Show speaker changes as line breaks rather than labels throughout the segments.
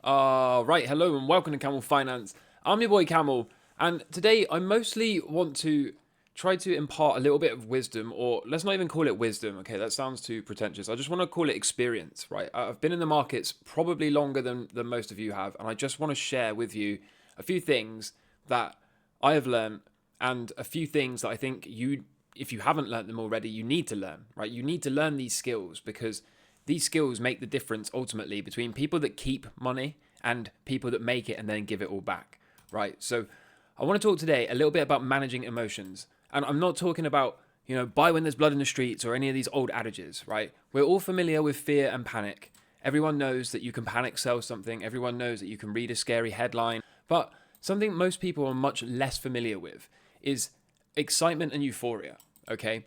Right, hello and welcome to Camel Finance. I'm your boy Camel, and today I mostly want to try to impart a little bit of wisdom, or let's not even call it wisdom, okay, that sounds too pretentious. I just want to call it experience, right? I've been in the markets probably longer than most of you have, and I just want to share with you a few things that I have learned and a few things that I think if you haven't learned them already, you need to learn, right? You need to learn these skills because these skills make the difference ultimately between people that keep money and people that make it and then give it all back, right? So I want to talk today a little bit about managing emotions. And I'm not talking about, buy when there's blood in the streets or any of these old adages, right? We're all familiar with fear and panic. Everyone knows that you can panic sell something. Everyone knows that you can read a scary headline. But something most people are much less familiar with is excitement and euphoria, okay?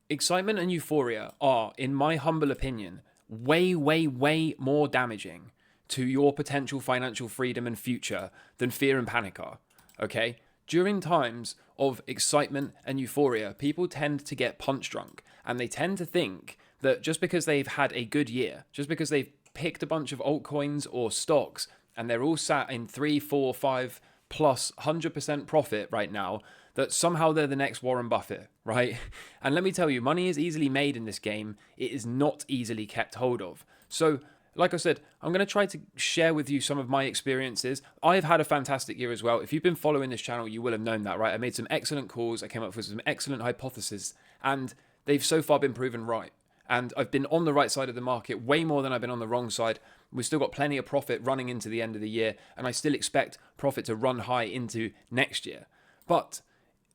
Excitement and euphoria are, in my humble opinion, way, way, way more damaging to your potential financial freedom and future than fear and panic are. Okay? During times of excitement and euphoria, people tend to get punch drunk and they tend to think that just because they've had a good year, just because they've picked a bunch of altcoins or stocks and they're all sat in 3, 4, 5 plus 100% profit right now, that somehow they're the next Warren Buffett, right? And let me tell you, money is easily made in this game. It is not easily kept hold of. So, like I said, I'm going to try to share with you some of my experiences. I've had a fantastic year as well. If you've been following this channel, you will have known that, right? I made some excellent calls. I came up with some excellent hypotheses, and they've so far been proven right. And I've been on the right side of the market way more than I've been on the wrong side. We've still got plenty of profit running into the end of the year, and I still expect profit to run high into next year. But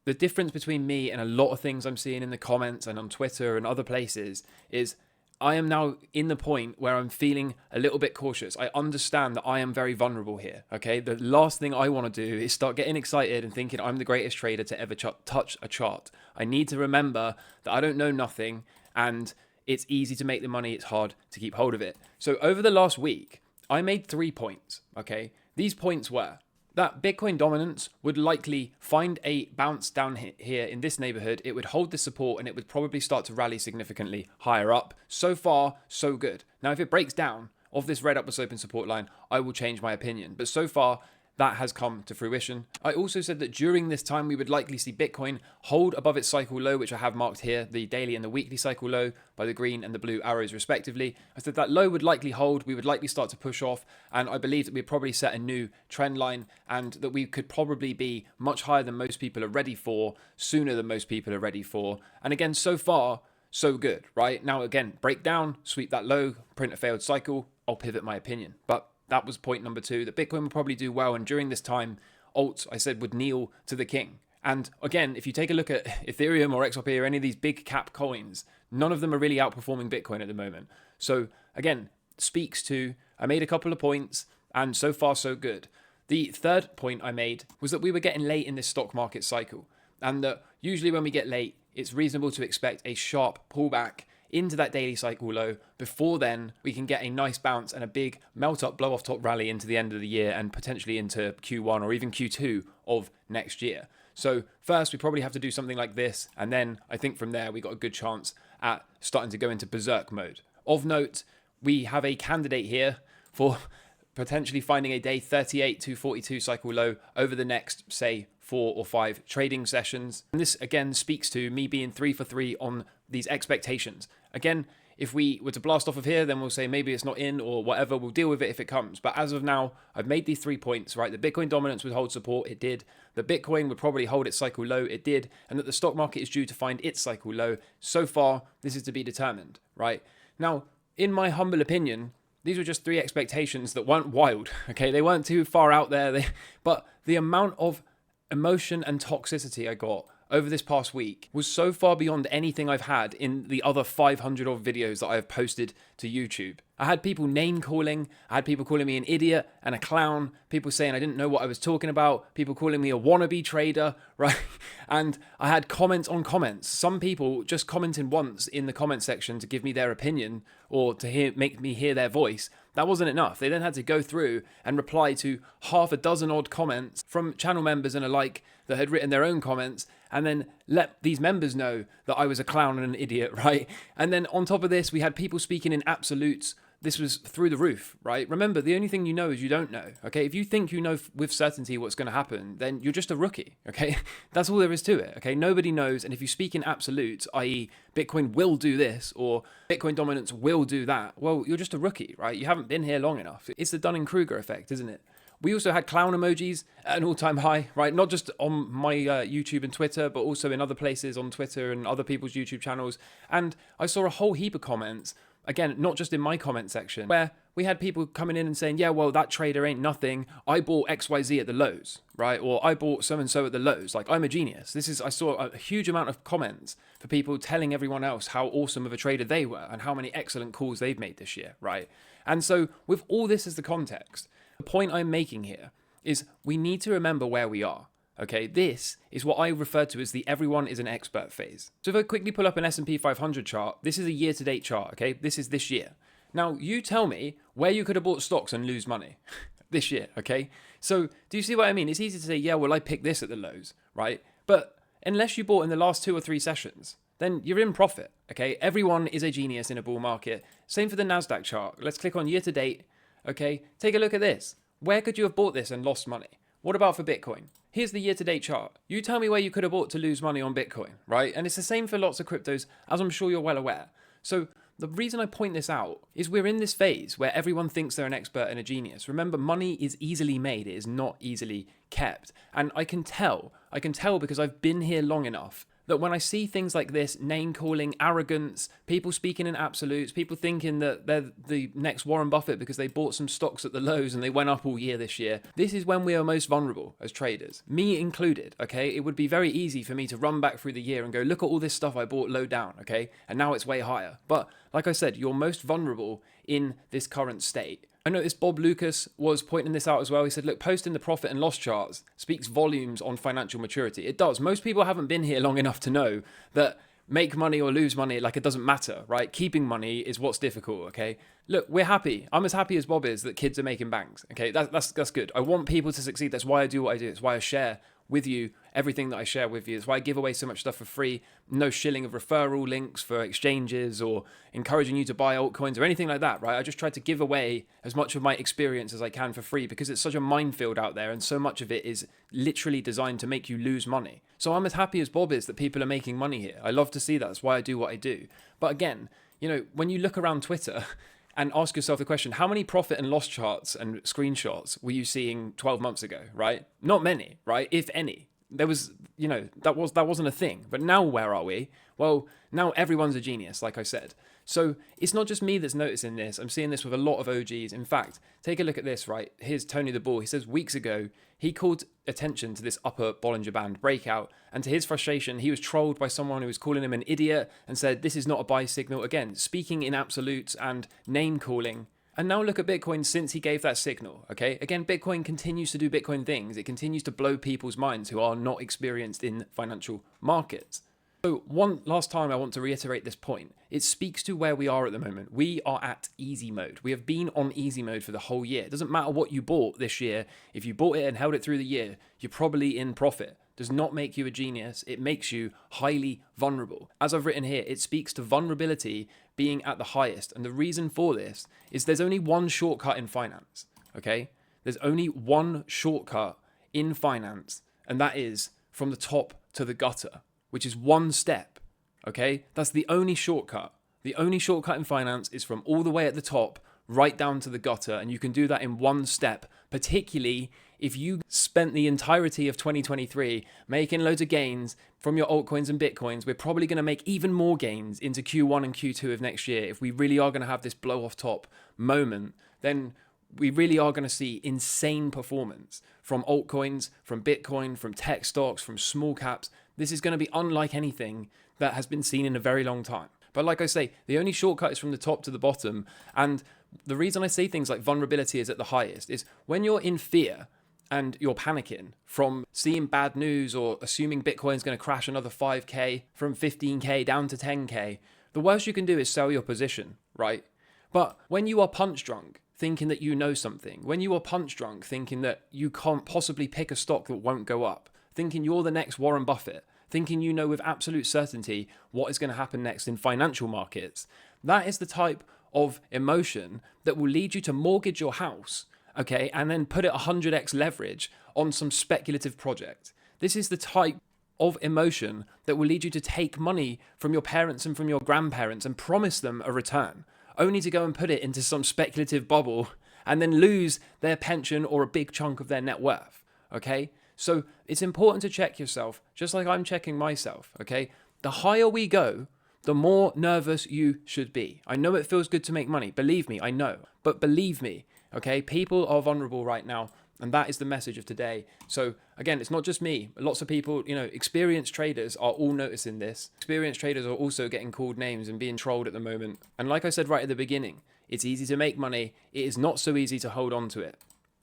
the difference between me and a lot of things I'm seeing in the comments and on Twitter and other places is I am now in the point where I'm feeling a little bit cautious. I understand that I am very vulnerable here, okay? The last thing I want to do is start getting excited and thinking I'm the greatest trader to ever touch a chart. I need to remember that I don't know nothing, and it's easy to make the money. It's hard to keep hold of it. So over the last week, I made 3 points, okay? These points were that Bitcoin dominance would likely find a bounce down here in this neighborhood. It would hold the support and it would probably start to rally significantly higher up. So far, so good. Now, if it breaks down off this red upper sloping support line, I will change my opinion. But so far, that has come to fruition. I also said that during this time, we would likely see Bitcoin hold above its cycle low, which I have marked here, the daily and the weekly cycle low by the green and the blue arrows respectively. I said that low would likely hold, we would likely start to push off, and I believe that we'd probably set a new trend line and that we could probably be much higher than most people are ready for, sooner than most people are ready for. And again, so far, so good, right? Now, again, break down, sweep that low, print a failed cycle, I'll pivot my opinion. But that was point number 2, that Bitcoin would probably do well. And during this time, alts, I said, would kneel to the king. And again, if you take a look at Ethereum or XRP or any of these big cap coins, none of them are really outperforming Bitcoin at the moment. So again, speaks to, I made a couple of points and so far so good. The third point I made was that we were getting late in this stock market cycle. And that usually when we get late, it's reasonable to expect a sharp pullback into that daily cycle low. Before then, we can get a nice bounce and a big melt up, blow off top rally into the end of the year and potentially into Q1 or even Q2 of next year. So first, we probably have to do something like this. And then I think from there, we got a good chance at starting to go into berserk mode. Of note, we have a candidate here for potentially finding a day 38 to 42 cycle low over the next, say, 4 or 5 trading sessions. And this again speaks to me being 3 for 3 on these expectations. Again, if we were to blast off of here, then we'll say maybe it's not in or whatever. We'll deal with it if it comes. But as of now, I've made these 3 points, right? The Bitcoin dominance would hold support. It did. The Bitcoin would probably hold its cycle low. It did. And that the stock market is due to find its cycle low. So far, this is to be determined, right? Now, in my humble opinion, these were just 3 expectations that weren't wild, okay? They weren't too far out there. But the amount of emotion and toxicity I got over this past week was so far beyond anything I've had in the other 500 odd videos that I have posted to YouTube. I had people name calling, I had people calling me an idiot and a clown, people saying I didn't know what I was talking about, people calling me a wannabe trader, right? And I had comments on comments. Some people just commenting once in the comment section to give me their opinion or to make me hear their voice. That wasn't enough. They then had to go through and reply to half a dozen odd comments from channel members and alike that had written their own comments and then let these members know that I was a clown and an idiot, right? And then on top of this, we had people speaking in absolutes this was through the roof, right? Remember, the only thing you know is you don't know, okay? If you think you know with certainty what's going to happen, then you're just a rookie, okay? That's all there is to it, okay? Nobody knows, and if you speak in absolutes, i.e. Bitcoin will do this, or Bitcoin dominance will do that, well, you're just a rookie, right? You haven't been here long enough. It's the Dunning-Kruger effect, isn't it? We also had clown emojis at an all-time high, right? Not just on my YouTube and Twitter, but also in other places on Twitter and other people's YouTube channels. And I saw a whole heap of comments, again, not just in my comment section, where we had people coming in and saying, yeah, well, that trader ain't nothing. I bought XYZ at the lows, right? Or I bought so-and-so at the lows. Like, I'm a genius. I saw a huge amount of comments for people telling everyone else how awesome of a trader they were and how many excellent calls they've made this year, right? And so with all this as the context, the point I'm making here is we need to remember where we are. Okay, this is what I refer to as the everyone is an expert phase. So if I quickly pull up an S&P 500 chart, this is a year-to-date chart, okay? This is this year. Now, you tell me where you could have bought stocks and lose money this year, okay? So do you see what I mean? It's easy to say, yeah, well, I picked this at the lows, right? But unless you bought in the last 2 or 3 sessions, then you're in profit, okay? Everyone is a genius in a bull market. Same for the NASDAQ chart. Let's click on year-to-date, okay? Take a look at this. Where could you have bought this and lost money? What about for Bitcoin? Here's the year-to-date chart. You tell me where you could have bought to lose money on Bitcoin, right? And it's the same for lots of cryptos, as I'm sure you're well aware. So the reason I point this out is we're in this phase where everyone thinks they're an expert and a genius. Remember, money is easily made. It is not easily kept. And I can tell because I've been here long enough that when I see things like this, name calling, arrogance, people speaking in absolutes, people thinking that they're the next Warren Buffett because they bought some stocks at the lows and they went up all year this year, this is when we are most vulnerable as traders, me included, okay? It would be very easy for me to run back through the year and go, look at all this stuff I bought low down, okay? And now it's way higher. But like I said, you're most vulnerable in this current state. I noticed Bob Lucas was pointing this out as well. He said, look, posting the profit and loss charts speaks volumes on financial maturity. It does. Most people haven't been here long enough to know that make money or lose money, like it doesn't matter, right? Keeping money is what's difficult, okay? Look, we're happy. I'm as happy as Bob is that kids are making banks, okay? That's good. I want people to succeed. That's why I do what I do. It's why I share with you everything that I share with you. It's why I give away so much stuff for free. No shilling of referral links for exchanges or encouraging you to buy altcoins or anything like that, right? I just try to give away as much of my experience as I can for free because it's such a minefield out there and so much of it is literally designed to make you lose money. So I'm as happy as Bob is that people are making money here. I love to see that. That's why I do what I do. But again, when you look around Twitter and ask yourself the question, how many profit and loss charts and screenshots were you seeing 12 months ago, right? Not many, right? If any. There was, that wasn't a thing. But now where are we? Well, now everyone's a genius, like I said. So it's not just me that's noticing this. I'm seeing this with a lot of OGs. In fact, take a look at this, right? Here's Tony the Bull. He says weeks ago, he called attention to this upper Bollinger Band breakout. And to his frustration, he was trolled by someone who was calling him an idiot and said, this is not a buy signal. Again, speaking in absolutes and name calling. And now look at Bitcoin since he gave that signal, okay? Again, Bitcoin continues to do Bitcoin things. It continues to blow people's minds who are not experienced in financial markets. So one last time I want to reiterate this point. It speaks to where we are at the moment. We are at easy mode. We have been on easy mode for the whole year. It doesn't matter what you bought this year. If you bought it and held it through the year, you're probably in profit. Does not make you a genius. It makes you highly vulnerable. As I've written here, it speaks to vulnerability being at the highest. And the reason for this is there's only one shortcut in finance, okay? There's only one shortcut in finance, and that is from the top to the gutter, which is one step, okay? That's the only shortcut. The only shortcut in finance is from all the way at the top right down to the gutter, and you can do that in one step, particularly if you spent the entirety of 2023 making loads of gains from your altcoins and Bitcoins. We're probably going to make even more gains into Q1 and Q2 of next year. If we really are going to have this blow off top moment, then we really are going to see insane performance from altcoins, from Bitcoin, from tech stocks, from small caps. This is going to be unlike anything that has been seen in a very long time. But like I say, the only shortcut is from the top to the bottom. And the reason I say things like vulnerability is at the highest is when you're in fear and you're panicking from seeing bad news or assuming Bitcoin's going to crash another 5K from 15K down to 10K, the worst you can do is sell your position, right? But when you are punch drunk, thinking that you know something, when you are punch drunk, thinking that you can't possibly pick a stock that won't go up, thinking you're the next Warren Buffett, thinking you know with absolute certainty what is going to happen next in financial markets, that is the type of emotion that will lead you to mortgage your house, okay, and then put it 100x leverage on some speculative project. This is the type of emotion that will lead you to take money from your parents and from your grandparents and promise them a return, only to go and put it into some speculative bubble and then lose their pension or a big chunk of their net worth, okay? So it's important to check yourself, just like I'm checking myself, okay? The higher we go, the more nervous you should be. I know it feels good to make money. Believe me, I know. But believe me, okay? People are vulnerable right now. And that is the message of today. So again, it's not just me. Lots of people, experienced traders are all noticing this. Experienced traders are also getting called names and being trolled at the moment. And like I said right at the beginning, it's easy to make money. It is not so easy to hold on to it.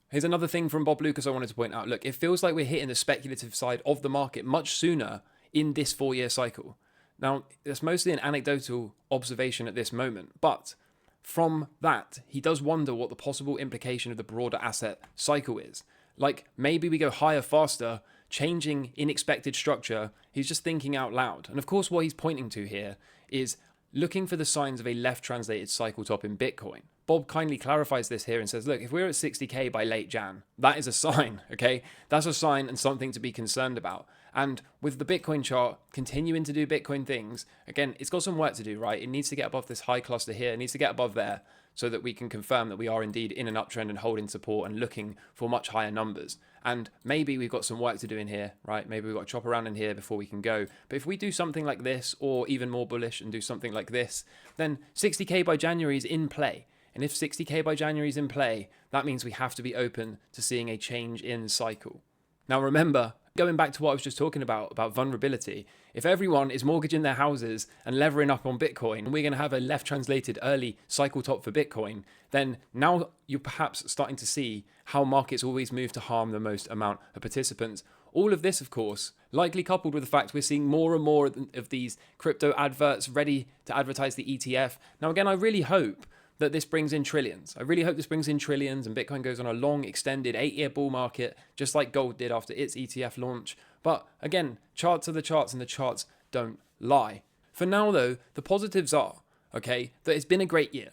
Here's another thing from Bob Lucas I wanted to point out. Look, it feels like we're hitting the speculative side of the market much sooner in this 4-year cycle. Now, that's mostly an anecdotal observation at this moment, but from that, he does wonder what the possible implication of the broader asset cycle is. Like, maybe we go higher faster, changing unexpected structure. He's just thinking out loud. And of course, what he's pointing to here is looking for the signs of a left-translated cycle top in Bitcoin. Bob kindly clarifies this here and says, look, if we're at 60K by late Jan, that is a sign, okay? That's a sign and something to be concerned about. And with the Bitcoin chart continuing to do Bitcoin things, again, it's got some work to do, right? It needs to get above this high cluster here. It needs to get above there so that we can confirm that we are indeed in an uptrend and holding support and looking for much higher numbers. And maybe we've got some work to do in here, right? Maybe we've got to chop around in here before we can go. But if we do something like this, or even more bullish and do something like this, then 60K by January is in play. And if 60K by January is in play, that means we have to be open to seeing a change in cycle. Now remember, going back to what I was just talking about vulnerability, if everyone is mortgaging their houses and levering up on Bitcoin, and we're going to have a left translated early cycle top for Bitcoin, then now you're perhaps starting to see how markets always move to harm the most amount of participants. All of this, of course, likely coupled with the fact we're seeing more and more of these crypto adverts ready to advertise the ETF. Now, again, I really hope that this brings in trillions. I really hope this brings in trillions and Bitcoin goes on a long, extended 8-year bull market, just like gold did after its ETF launch. But again, charts are the charts and the charts don't lie. For now, though, the positives are, okay, that it's been a great year.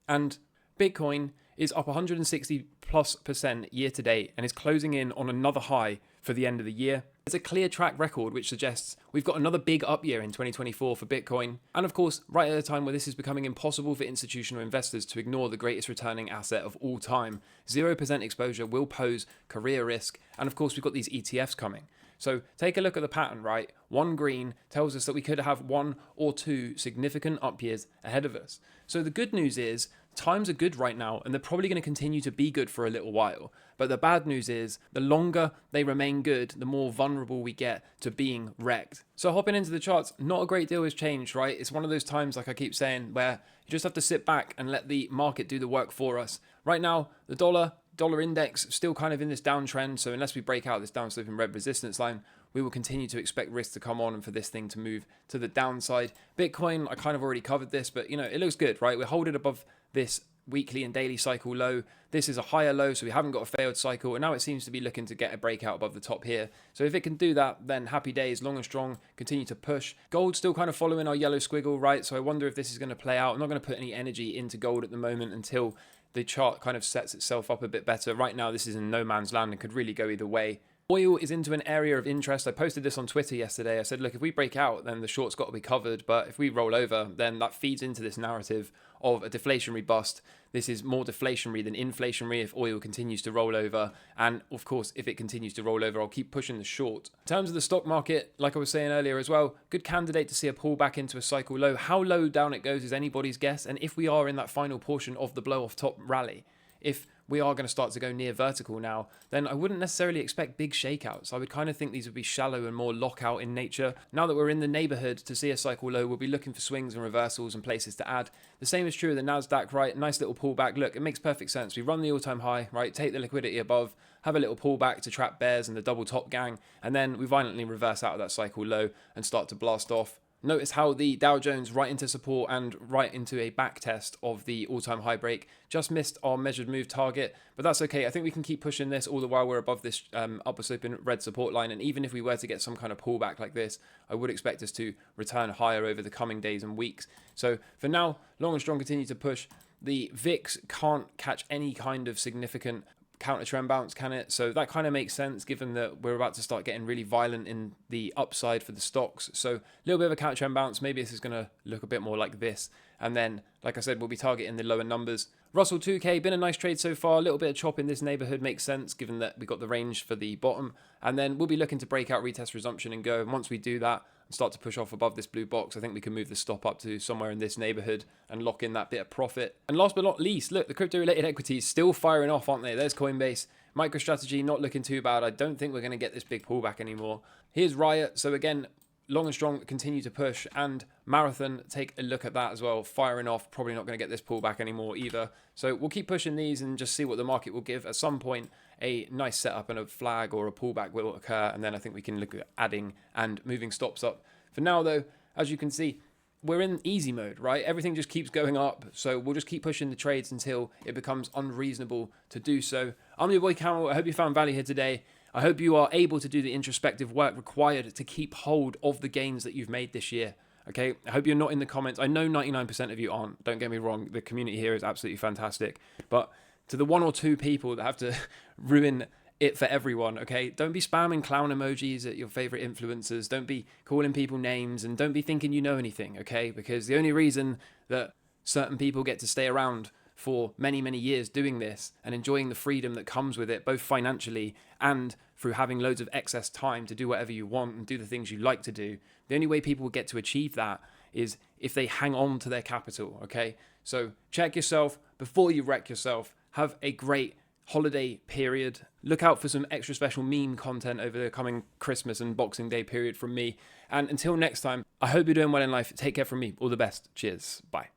And Bitcoin is up 160+% year to date and is closing in on another high for the end of the year. There's a clear track record which suggests we've got another big up year in 2024 for Bitcoin. And of course, right at a time where this is becoming impossible for institutional investors to ignore the greatest returning asset of all time, 0% exposure will pose career risk. And of course, we've got these ETFs coming. So take a look at the pattern, right? One green tells us that we could have 1 or 2 significant up years ahead of us. So the good news is times are good right now, and they're probably going to continue to be good for a little while. But the bad news is the longer they remain good, the more vulnerable we get to being wrecked. So hopping into the charts, not a great deal has changed, right? It's one of those times, like I keep saying, where you just have to sit back and let the market do the work for us. Right now, the dollar index still kind of in this downtrend. So unless we break out this downsloping red resistance line, we will continue to expect risk to come on and for this thing to move to the downside. Bitcoin, I kind of already covered this, but it looks good, right? We're holding above this weekly and daily cycle low. This is a higher low, so we haven't got a failed cycle, and now it seems to be looking to get a breakout above the top here. So if it can do that, then happy days, long and strong, continue to push. Gold still kind of following our yellow squiggle, right? So I wonder if this is going to play out. I'm not going to put any energy into gold at the moment until the chart kind of sets itself up a bit better. Right now, this is in no man's land and could really go either way. Oil is into an area of interest. I posted this on Twitter yesterday. I said, look, if we break out, then the short's got to be covered. But if we roll over, then that feeds into this narrative of a deflationary bust. This is more deflationary than inflationary if oil continues to roll over. And of course, if it continues to roll over, I'll keep pushing the short. In terms of the stock market, like I was saying earlier as well, good candidate to see a pullback into a cycle low. How low down it goes is anybody's guess. And if we are in that final portion of the blow off top rally, if we are going to start to go near vertical now, then I wouldn't necessarily expect big shakeouts. I would kind of think these would be shallow and more lockout in nature. Now that we're in the neighborhood to see a cycle low, we'll be looking for swings and reversals and places to add. The same is true of the NASDAQ, right? Nice little pullback. Look, it makes perfect sense. We run the all-time high, right? Take the liquidity above, have a little pullback to trap bears and the double top gang, and then we violently reverse out of that cycle low and start to blast off. Notice how the Dow Jones right into support and right into a back test of the all-time high break. Just missed our measured move target, but that's okay. I think we can keep pushing this all the while we're above this upper sloping red support line. And even if we were to get some kind of pullback like this, I would expect us to return higher over the coming days and weeks. So for now, long and strong continue to push. The VIX can't catch any kind of significant counter trend bounce, can it? So that kind of makes sense given that we're about to start getting really violent in the upside for the stocks. So a little bit of a counter trend bounce. Maybe this is going to look a bit more like this. And then, like I said, we'll be targeting the lower numbers. Russell 2K, been a nice trade so far. A little bit of chop in this neighborhood makes sense given that we got the range for the bottom. And then we'll be looking to break out, retest resumption and go. And once we do that and start to push off above this blue box, I think we can move the stop up to somewhere in this neighborhood and lock in that bit of profit. And last but not least, look, the crypto-related equities still firing off, aren't they? There's Coinbase. MicroStrategy not looking too bad. I don't think we're going to get this big pullback anymore. Here's Riot. So again, long and strong continue to push, and Marathon, take a look at that as well, firing off. Probably not going to get this pullback anymore either. So we'll keep pushing these and just see what the market will give. At some point, a nice setup and a flag or a pullback will occur, and then I think we can look at adding and moving stops up. For now though, as you can see, we're in easy mode, right? Everything just keeps going up, so we'll just keep pushing the trades until it becomes unreasonable to do so. I'm your boy Camel. I hope you found value here today. I hope you are able to do the introspective work required to keep hold of the gains that you've made this year. Okay, I hope you're not in the comments. I know 99% of you aren't. Don't get me wrong. The community here is absolutely fantastic. But to the 1 or 2 people that have to ruin it for everyone, okay? Don't be spamming clown emojis at your favorite influencers. Don't be calling people names, and don't be thinking you know anything, okay? Because the only reason that certain people get to stay around for many, many years doing this and enjoying the freedom that comes with it, both financially and through having loads of excess time to do whatever you want and do the things you like to do. The only way people will get to achieve that is if they hang on to their capital, okay? So check yourself before you wreck yourself. Have a great holiday period. Look out for some extra special meme content over the coming Christmas and Boxing Day period from me. And until next time, I hope you're doing well in life. Take care from me. All the best. Cheers. Bye.